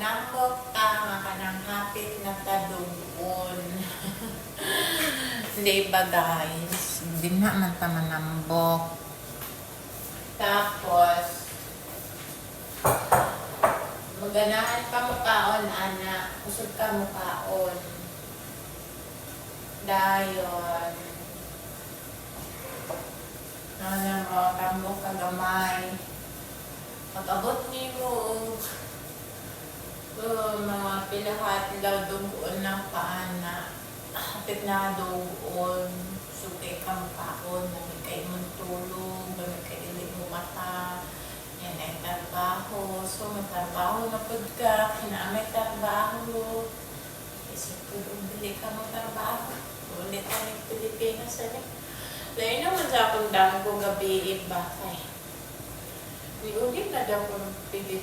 manambok ka, makanang hapit na tadugon. Di ba guys? Di na man ta manambok. Tapos, maganahan ka mo kaon, anak. Kusog ka mo kaon. Dayon. Ano mo, tambok ka gamay. Pag-abot ni mo, mga pilahat daw dugoon ng paana. Hapit na dugoon. Sugay ka mo kaon. Gamit kayo mong tulog. Gamit kayo mo mata. Yan ay trabaho. So, may trabaho na pud ka. Kinaamay trabaho. Isip ko, bili ka mo trabaho. Ulit na ng Pilipinas. Lain naman sa akong damo gabi iba. Ay, ulit na daw ko ng Pilipinas.